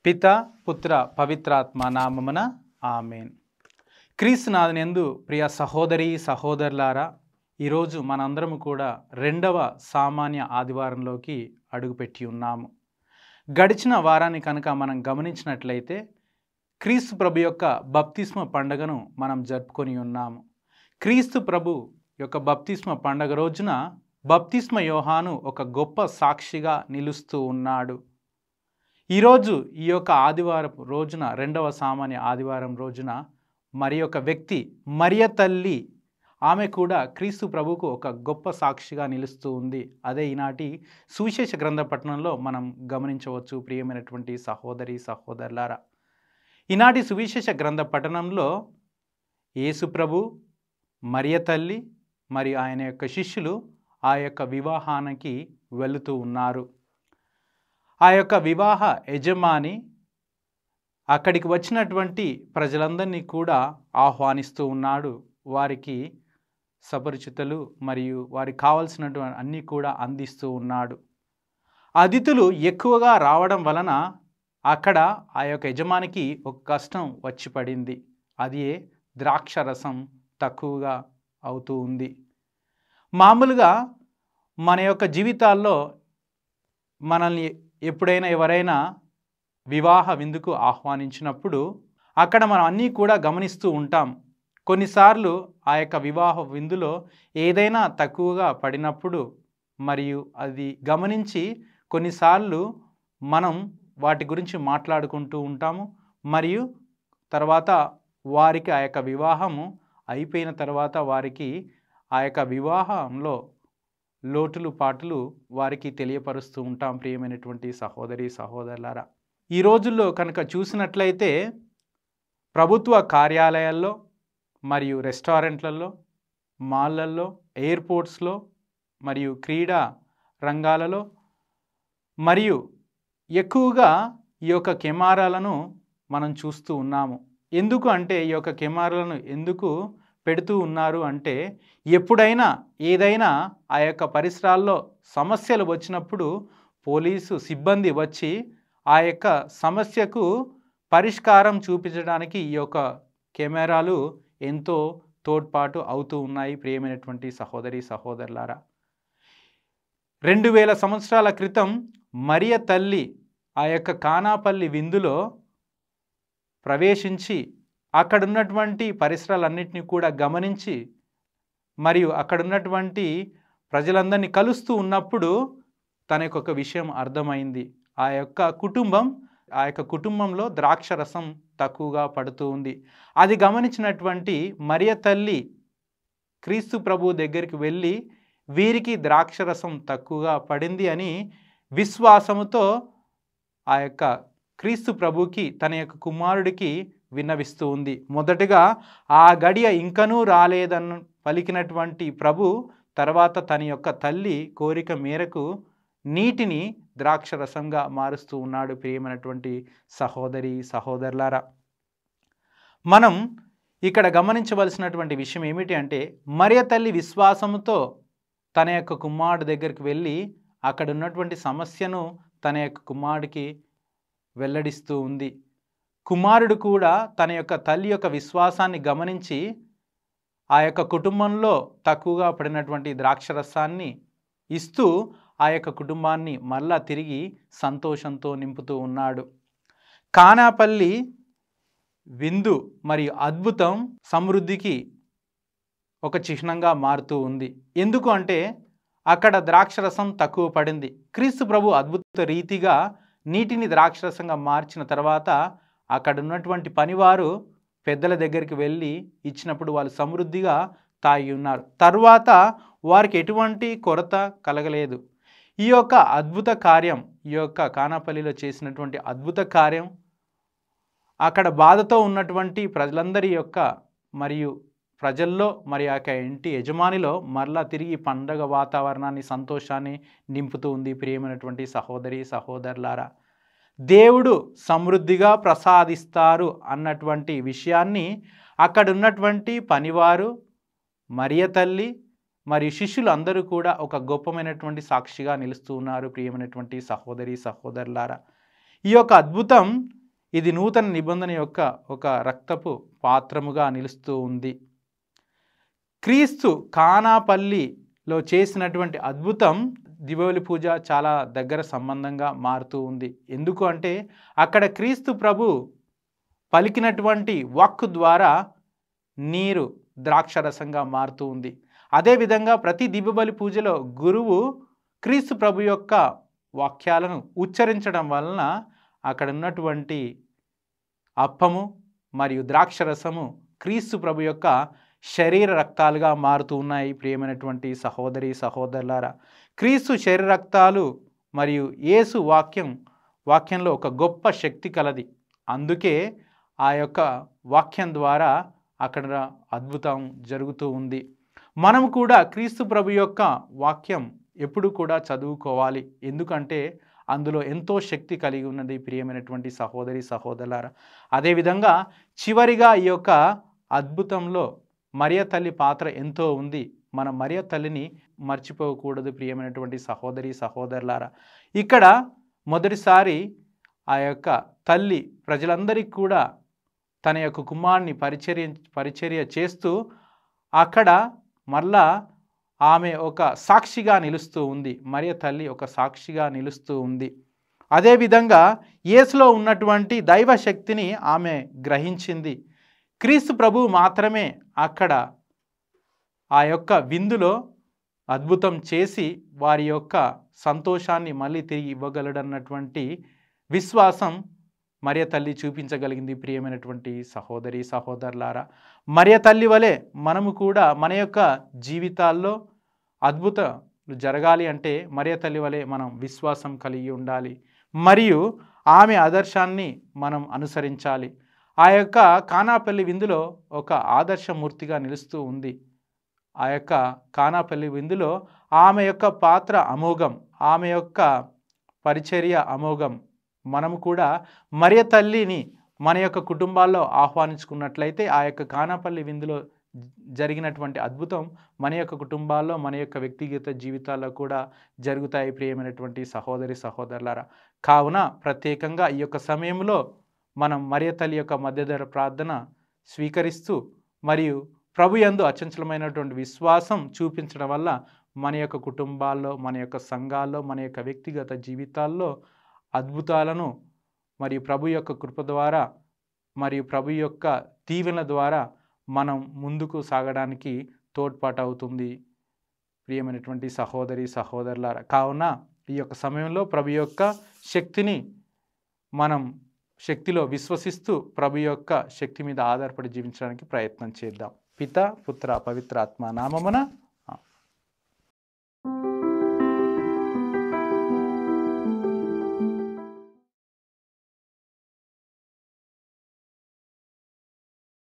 పిత పుత్ర పవిత్రాత్మ నామమున ఆమేన్. క్రీస్తునాథునందు ప్రియ సహోదరి సహోదరులారా, ఈరోజు మనందరము కూడా రెండవ సామాన్య ఆదివారంలోకి అడుగుపెట్టి ఉన్నాము. గడిచిన వారాన్ని కనుక మనం గమనించినట్లయితే క్రీస్తు ప్రభు యొక్క బప్తిస్మ పండుగను మనం జరుపుకొని ఉన్నాము. క్రీస్తు ప్రభు యొక్క బప్తిస్మ పండుగ రోజున బప్తిస్మ యోహాను ఒక గొప్ప సాక్షిగా నిలుస్తూ ఉన్నాడు. ఈరోజు ఈ యొక్క ఆదివారపు రోజున, రెండవ సామాన్య ఆదివారం రోజున మరి ఒక వ్యక్తి మరియ తల్లి, ఆమె కూడా క్రీస్తు ప్రభువుకు ఒక గొప్ప సాక్షిగా నిలుస్తూ ఉంది. అదే ఈనాటి సువిశేష గ్రంథ పఠనంలో మనం గమనించవచ్చు. ప్రియమైనటువంటి సహోదరి సహోదరులారా, ఈనాటి సువిశేష గ్రంథ పఠనంలో యేసు ప్రభు, మరియ తల్లి మరియు ఆయన యొక్క శిష్యులు ఆ యొక్క వివాహానికి వెళుతూ ఉన్నారు. ఆ యొక్క వివాహ యజమాని అక్కడికి వచ్చినటువంటి ప్రజలందరినీ కూడా ఆహ్వానిస్తూ ఉన్నాడు. వారికి సపరిచితులు మరియు వారికి కావలసినటువంటి అన్నీ కూడా అందిస్తూ ఉన్నాడు. అతిథులు ఎక్కువగా రావడం వలన అక్కడ ఆ యొక్క యజమానికి ఒక కష్టం వచ్చి పడింది. అది ద్రాక్షరసం తక్కువగా అవుతూ ఉంది. మామూలుగా మన యొక్క జీవితాల్లో మనల్ని ఎప్పుడైనా ఎవరైనా వివాహ విందుకు ఆహ్వానించినప్పుడు అక్కడ మనం అన్నీ కూడా గమనిస్తూ ఉంటాం. కొన్నిసార్లు ఆ యొక్క వివాహ విందులో ఏదైనా తక్కువగా పడినప్పుడు మరియు అది గమనించి కొన్నిసార్లు మనం వాటి గురించి మాట్లాడుకుంటూ ఉంటాము. మరియు తర్వాత వారికి ఆ యొక్క వివాహము అయిపోయిన తర్వాత వారికి ఆ యొక్క వివాహంలో లోటులు పాటులు వారికి తెలియపరుస్తూ ఉంటాం. ప్రియమైనటువంటి సహోదరి సహోదరులారా, ఈ రోజుల్లో కనుక చూసినట్లయితే ప్రభుత్వ కార్యాలయాల్లో మరియు రెస్టారెంట్లలో, మాళ్ళల్లో, ఎయిర్పోర్ట్స్లో మరియు క్రీడా రంగాలలో మరియు ఎక్కువగా ఈ యొక్క కెమెరాలను మనం చూస్తూ ఉన్నాము. ఎందుకు అంటే ఈ యొక్క కెమెరాలను ఎందుకు పెడుతూ ఉన్నారు అంటే, ఎప్పుడైనా ఏదైనా ఆ యొక్క పరిసరాల్లో సమస్యలు వచ్చినప్పుడు పోలీసు సిబ్బంది వచ్చి ఆ యొక్క సమస్యకు పరిష్కారం చూపించడానికి ఈ యొక్క కెమెరాలు ఎంతో తోడ్పాటు అవుతూ ఉన్నాయి. ప్రియమైనటువంటి సహోదరి సహోదరులారా, 2000 సంవత్సరాల క్రితం మరియ తల్లి ఆ యొక్క కానాపల్లి విందులో ప్రవేశించి అక్కడున్నటువంటి పరిసరాలన్నింటినీ కూడా గమనించి మరియు అక్కడున్నటువంటి ప్రజలందరినీ కలుస్తూ ఉన్నప్పుడు తనకు ఒక విషయం అర్థమైంది. ఆ యొక్క కుటుంబంలో ద్రాక్షరసం తక్కువగా పడుతూ ఉంది. అది గమనించినటువంటి మరియ తల్లి క్రీస్తు ప్రభు దగ్గరికి వెళ్ళి వీరికి ద్రాక్షరసం తక్కువగా పడింది అని విశ్వాసముతో ఆ యొక్క క్రీస్తు ప్రభుకి తన యొక్క కుమారుడికి విన్నవిస్తూ ఉంది. మొదటగా ఆ గడియ ఇంకనూ రాలేదని పలికినటువంటి ప్రభు తర్వాత తన యొక్క తల్లి కోరిక మేరకు నీటిని ద్రాక్షరసంగా మారుస్తూ ఉన్నాడు. ప్రియమైనటువంటి సహోదరి సహోదరులారా, మనం ఇక్కడ గమనించవలసినటువంటి విషయం ఏమిటి అంటే, మరియ తల్లి విశ్వాసంతో తన యొక్క కుమారుడి దగ్గరికి వెళ్ళి అక్కడ ఉన్నటువంటి సమస్యను తన యొక్క కుమారుడికి వెల్లడిస్తూ ఉంది. కుమారుడు కూడా తన యొక్క తల్లి యొక్క విశ్వాసాన్ని గమనించి ఆ యొక్క కుటుంబంలో తక్కువగా పడినటువంటి ద్రాక్షరసాన్ని ఇస్తూ ఆ యొక్క కుటుంబాన్ని మళ్ళా తిరిగి సంతోషంతో నింపుతూ ఉన్నాడు. కానాపల్లి విందు మరియు అద్భుతం సమృద్ధికి ఒక చిహ్నంగా మారుతూ ఉంది. ఎందుకు అంటే అక్కడ ద్రాక్షరసం తక్కువ పడింది. క్రీస్తు ప్రభు అద్భుత రీతిగా నీటిని ద్రాక్షరసంగా మార్చిన తర్వాత అక్కడ ఉన్నటువంటి పనివారు పెద్దల దగ్గరికి వెళ్ళి ఇచ్చినప్పుడు వాళ్ళు సమృద్ధిగా తాగి ఉన్నారు. తర్వాత వారికి ఎటువంటి కొరత కలగలేదు. ఈ యొక్క అద్భుత కార్యం, ఈ యొక్క కానాపల్లిలో చేసినటువంటి అద్భుత కార్యం అక్కడ బాధతో ఉన్నటువంటి ప్రజలందరి యొక్క మరియు ప్రజల్లో మరి ఆ యొక్క ఇంటి యజమానిలో మరలా తిరిగి పండగ వాతావరణాన్ని, సంతోషాన్ని నింపుతూ ఉంది. ప్రియమైనటువంటి సహోదరి సహోదరులారా, దేవుడు సమృద్ధిగా ప్రసాదిస్తారు అన్నటువంటి విషయాన్ని అక్కడ ఉన్నటువంటి పనివారు, మరియ తల్లి మరియు శిష్యులు అందరూ కూడా ఒక గొప్పమైనటువంటి సాక్షిగా నిలుస్తూ ఉన్నారు. ప్రియమైనటువంటి సహోదరి సహోదరులారా, ఈ యొక్క అద్భుతం ఇది నూతన నిబంధన యొక్క ఒక రక్తపు పాత్రముగా నిలుస్తూ ఉంది. క్రీస్తు కానాపల్లిలో చేసినటువంటి అద్భుతం దివ్యబలి పూజ చాలా దగ్గర సంబంధంగా మారుతూ ఉంది. ఎందుకు అంటే అక్కడ క్రీస్తు ప్రభు పలికినటువంటి వాక్కు ద్వారా నీరు ద్రాక్షరసంగా మారుతూ ఉంది. అదేవిధంగా ప్రతి దివ్యబలి పూజలో గురువు క్రీస్తు ప్రభు యొక్క వాక్యాలను ఉచ్చరించడం వలన అక్కడ ఉన్నటువంటి అప్పము మరియు ద్రాక్షరసము క్రీస్తు ప్రభు యొక్క శరీర రక్తాలుగా మారుతూ ఉన్నాయి. ప్రియమైనటువంటి సహోదరి సహోదరులారా, క్రీస్తు శరీర రక్తాలు మరియు యేసు వాక్యంలో ఒక గొప్ప శక్తి కలది. అందుకే ఆ యొక్క వాక్యం ద్వారా అక్కడ అద్భుతం జరుగుతూ ఉంది. మనం కూడా క్రీస్తు ప్రభు యొక్క వాక్యం ఎప్పుడు కూడా చదువుకోవాలి. ఎందుకంటే అందులో ఎంతో శక్తి కలిగి ఉన్నది. ప్రియమైనటువంటి సహోదరి సహోదరులారా, అదేవిధంగా చివరిగా ఈ యొక్క అద్భుతంలో మరియ తల్లి పాత్ర ఎంతో ఉంది. మన మరియ తల్లిని మర్చిపోకూడదు. ప్రియమైనటువంటి సహోదరి సహోదరులారా, ఇక్కడ మొదటిసారి ఆ యొక్క తల్లి ప్రజలందరికీ కూడా తన యొక్క కుమారుని పరిచర్య చేస్తూ అక్కడ మళ్ళా ఆమె ఒక సాక్షిగా నిలుస్తూ ఉంది. మరియ తల్లి ఒక సాక్షిగా నిలుస్తూ ఉంది. అదేవిధంగా యేసులో ఉన్నటువంటి దైవ శక్తిని ఆమె గ్రహించింది. క్రీస్తు ప్రభువు మాత్రమే అక్కడ ఆ యొక్క విందులో అద్భుతం చేసి వారి యొక్క సంతోషాన్ని మళ్ళీ తిరిగి ఇవ్వగలడన్నటువంటి విశ్వాసం మరియ తల్లి చూపించగలిగింది. ప్రియమైనటువంటి సహోదరి సహోదరులారా, మరియ తల్లి వలె మనము కూడా మన యొక్క జీవితాల్లో అద్భుతాలు జరగాలి అంటే మరియ తల్లి వలె మనం విశ్వాసం కలిగి ఉండాలి మరియు ఆమె ఆదర్శాన్ని మనం అనుసరించాలి. ఆ యొక్క కానాపల్లి విందులో ఒక ఆదర్శమూర్తిగా నిలుస్తూ ఉంది. ఆ యొక్క కానాపల్లి విందులో ఆమె యొక్క పాత్ర అమోఘం, ఆమె యొక్క పరిచర్య అమోఘం. మనము కూడా మరియ తల్లిని మన యొక్క కుటుంబాల్లో ఆహ్వానించుకున్నట్లయితే ఆ యొక్క కానాపల్లి విందులో జరిగినటువంటి అద్భుతం మన యొక్క కుటుంబాల్లో మన యొక్క వ్యక్తిగత జీవితాల్లో కూడా జరుగుతాయి. ప్రియమైనటువంటి సహోదరి సహోదరులారా, కావున ప్రత్యేకంగా ఈ యొక్క సమయంలో మనం మరియ తల్లి యొక్క మధ్యధర ప్రార్థన స్వీకరిస్తూ మరియు ప్రభు యందు అచంచలమైనటువంటి విశ్వాసం చూపించడం వల్ల మన యొక్క కుటుంబాల్లో, మన యొక్క సంఘాల్లో, మన యొక్క వ్యక్తిగత జీవితాల్లో అద్భుతాలను మరియు ప్రభు యొక్క కృప ద్వారా మరియు ప్రభు యొక్క దీవెన ద్వారా మనం ముందుకు సాగడానికి తోడ్పాటు అవుతుంది. ప్రియమైనటువంటి సహోదరి సహోదరులారా, కావున ఈ యొక్క సమయంలో ప్రభు యొక్క శక్తిని మనం శక్తిలో విశ్వసిస్తూ ప్రభు యొక్క శక్తి మీద ఆధారపడి జీవించడానికి ప్రయత్నం చేద్దాం. పిత పుత్ర పవిత్ర ఆత్మ నామమున